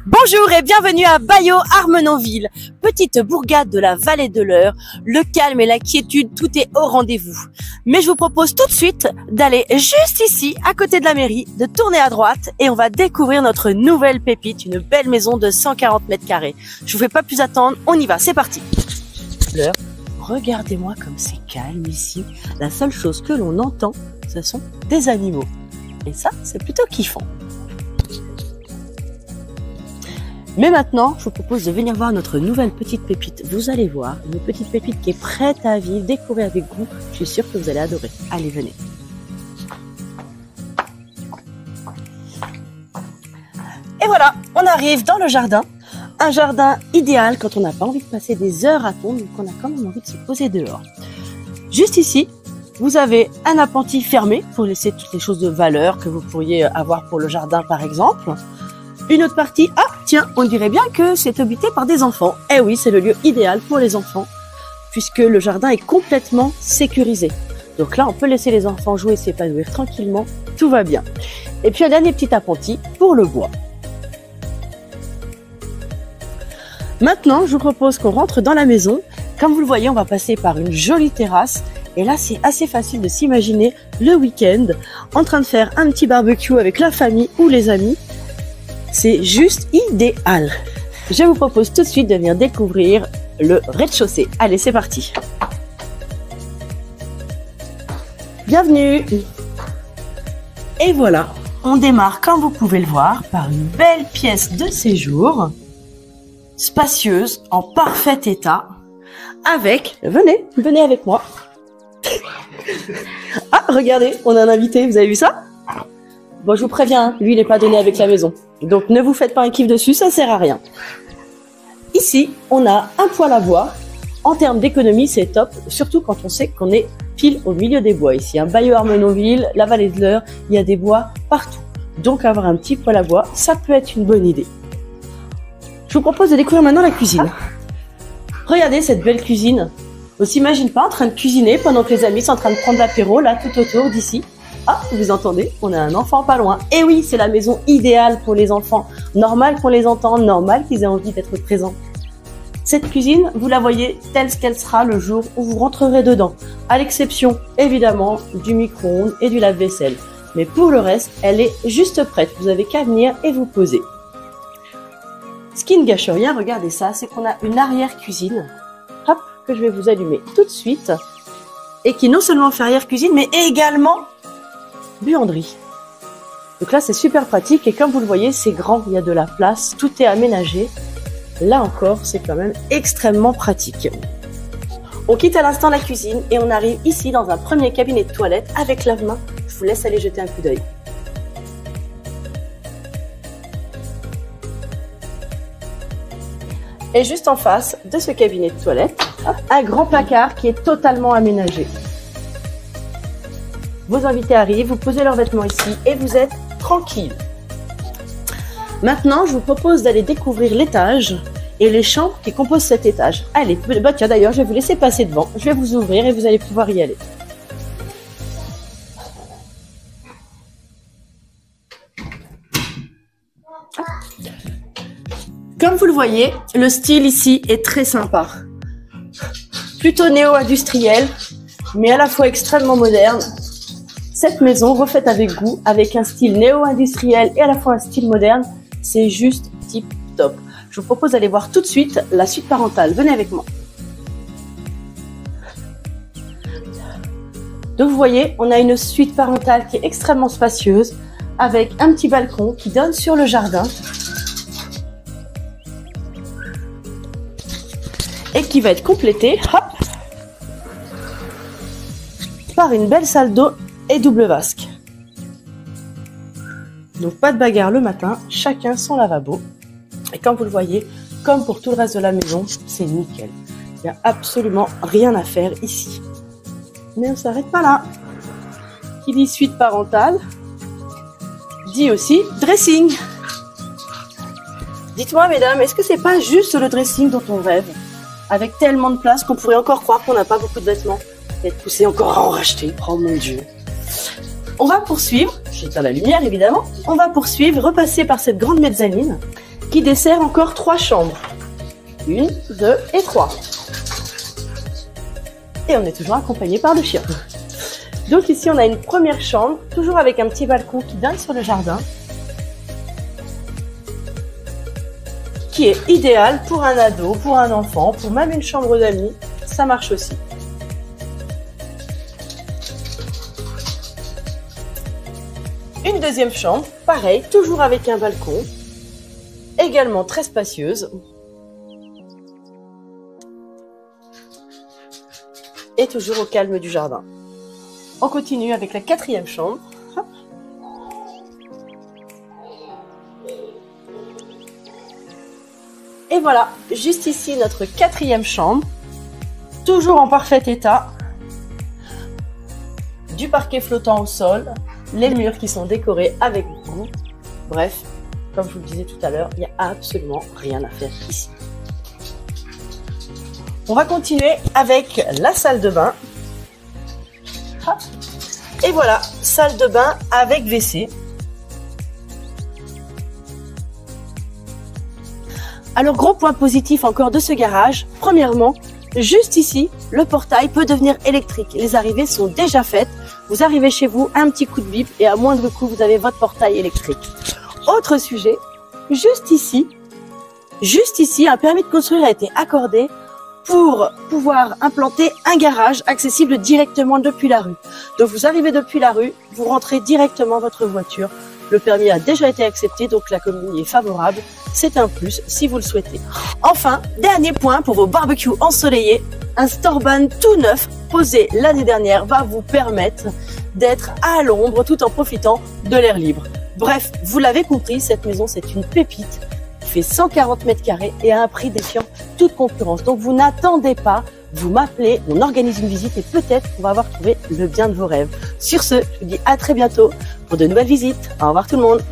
Bonjour et bienvenue à Baillot-Armenonville, petite bourgade de la vallée de l'Eure. Le calme et la quiétude, tout est au rendez-vous. Mais je vous propose tout de suite d'aller juste ici, à côté de la mairie, de tourner à droite et on va découvrir notre nouvelle pépite, une belle maison de 140 mètres carrés. Je vous fais pas plus attendre, on y va, c'est parti. Regardez-moi comme c'est calme ici. La seule chose que l'on entend, ce sont des animaux. Et ça, c'est plutôt kiffant. Mais maintenant, je vous propose de venir voir notre nouvelle petite pépite. Vous allez voir, une petite pépite qui est prête à vivre, découvrir avec goût. Je suis sûre que vous allez adorer. Allez, venez. Et voilà, on arrive dans le jardin. Un jardin idéal quand on n'a pas envie de passer des heures à tondre, mais qu'on a quand même envie de se poser dehors. Juste ici, vous avez un appentis fermé pour laisser toutes les choses de valeur que vous pourriez avoir pour le jardin par exemple. Une autre partie, ah tiens, on dirait bien que c'est habité par des enfants. Eh oui, c'est le lieu idéal pour les enfants, puisque le jardin est complètement sécurisé. Donc là, on peut laisser les enfants jouer et s'épanouir tranquillement, tout va bien. Et puis un dernier petit appentis pour le bois. Maintenant, je vous propose qu'on rentre dans la maison. Comme vous le voyez, on va passer par une jolie terrasse. Et là, c'est assez facile de s'imaginer le week-end en train de faire un petit barbecue avec la famille ou les amis. C'est juste idéal. Je vous propose tout de suite de venir découvrir le rez-de-chaussée. Allez, c'est parti. Bienvenue. Et voilà, on démarre, comme vous pouvez le voir, par une belle pièce de séjour, spacieuse, en parfait état, avec... Venez avec moi. Ah, regardez, on a un invité, vous avez vu ça ? Bon, je vous préviens, lui, il n'est pas donné avec la maison. Donc, ne vous faites pas un kiff dessus, ça sert à rien. Ici, on a un poêle à bois. En termes d'économie, c'est top, surtout quand on sait qu'on est pile au milieu des bois. Ici, un Baillot-Armenonville, la vallée de l'Eure, il y a des bois partout. Donc, avoir un petit poêle à bois, ça peut être une bonne idée. Je vous propose de découvrir maintenant la cuisine. Regardez cette belle cuisine. On s'imagine pas en train de cuisiner pendant que les amis sont en train de prendre l'apéro, là, tout autour d'ici. Ah, vous entendez, on a un enfant pas loin. Et oui, c'est la maison idéale pour les enfants. Normal qu'on les entende, normal qu'ils aient envie d'être présents. Cette cuisine, vous la voyez telle qu'elle sera le jour où vous rentrerez dedans. À l'exception, évidemment, du micro-ondes et du lave-vaisselle. Mais pour le reste, elle est juste prête. Vous avez qu'à venir et vous poser. Ce qui ne gâche rien, regardez ça, c'est qu'on a une arrière-cuisine. Hop, que je vais vous allumer tout de suite. Et qui non seulement fait arrière-cuisine, mais également buanderie. Donc là, c'est super pratique et comme vous le voyez, c'est grand, il y a de la place, tout est aménagé. Là encore, c'est quand même extrêmement pratique. On quitte à l'instant la cuisine et on arrive ici dans un premier cabinet de toilette avec lave-main. Je vous laisse aller jeter un coup d'œil. Et juste en face de ce cabinet de toilette, un grand placard qui est totalement aménagé. Vos invités arrivent, vous posez leurs vêtements ici et vous êtes tranquille. Maintenant, je vous propose d'aller découvrir l'étage et les chambres qui composent cet étage. Allez, bah tiens d'ailleurs, je vais vous laisser passer devant. Je vais vous ouvrir et vous allez pouvoir y aller. Comme vous le voyez, le style ici est très sympa. Plutôt néo-industriel, mais à la fois extrêmement moderne. Cette maison, refaite avec goût, avec un style néo-industriel et à la fois un style moderne, c'est juste tip top. Je vous propose d'aller voir tout de suite la suite parentale. Venez avec moi. Donc vous voyez, on a une suite parentale qui est extrêmement spacieuse, avec un petit balcon qui donne sur le jardin et qui va être complété, hop, par une belle salle d'eau et double vasque. Donc pas de bagarre le matin, chacun son lavabo. Et comme vous le voyez, comme pour tout le reste de la maison, c'est nickel. Il n'y a absolument rien à faire ici. Mais on ne s'arrête pas là. Qui dit suite parentale, dit aussi dressing. Dites-moi mesdames, est-ce que c'est pas juste le dressing dont on rêve? Avec tellement de place qu'on pourrait encore croire qu'on n'a pas beaucoup de vêtements. Être poussé encore à en racheter, oh mon Dieu. On va poursuivre, j'éteins la lumière évidemment, on va poursuivre, repasser par cette grande mezzanine qui dessert encore 3 chambres. 1, 2 et 3. Et on est toujours accompagné par le chien. Donc ici, on a une première chambre, toujours avec un petit balcon qui donne sur le jardin, qui est idéal pour un ado, pour un enfant, pour même une chambre d'amis, ça marche aussi. Une deuxième chambre, pareil, toujours avec un balcon, également très spacieuse. Et toujours au calme du jardin. On continue avec la 4e chambre. Et voilà, juste ici notre 4e chambre, toujours en parfait état, du parquet flottant au sol, les murs qui sont décorés avec goût. Bref, comme je vous le disais tout à l'heure, il n'y a absolument rien à faire ici. On va continuer avec la salle de bain. Et voilà, salle de bain avec WC. Alors, gros point positif encore de ce garage. Premièrement, juste ici, le portail peut devenir électrique. Les arrivées sont déjà faites. Vous arrivez chez vous, un petit coup de bip et à moindre coût, vous avez votre portail électrique. Autre sujet, juste ici, un permis de construire a été accordé pour pouvoir implanter un garage accessible directement depuis la rue. Donc, vous arrivez depuis la rue, vous rentrez directement votre voiture. Le permis a déjà été accepté, donc la commune y est favorable. C'est un plus si vous le souhaitez. Enfin, dernier point pour vos barbecues ensoleillés. Un Storban tout neuf posé l'année dernière va vous permettre d'être à l'ombre tout en profitant de l'air libre. Bref, vous l'avez compris, cette maison c'est une pépite. Il fait 140 mètres carrés et à un prix défiant toute concurrence. Donc vous n'attendez pas, vous m'appelez, on organise une visite et peut-être qu'on va avoir trouvé le bien de vos rêves. Sur ce, je vous dis à très bientôt pour de nouvelles visites. Au revoir tout le monde.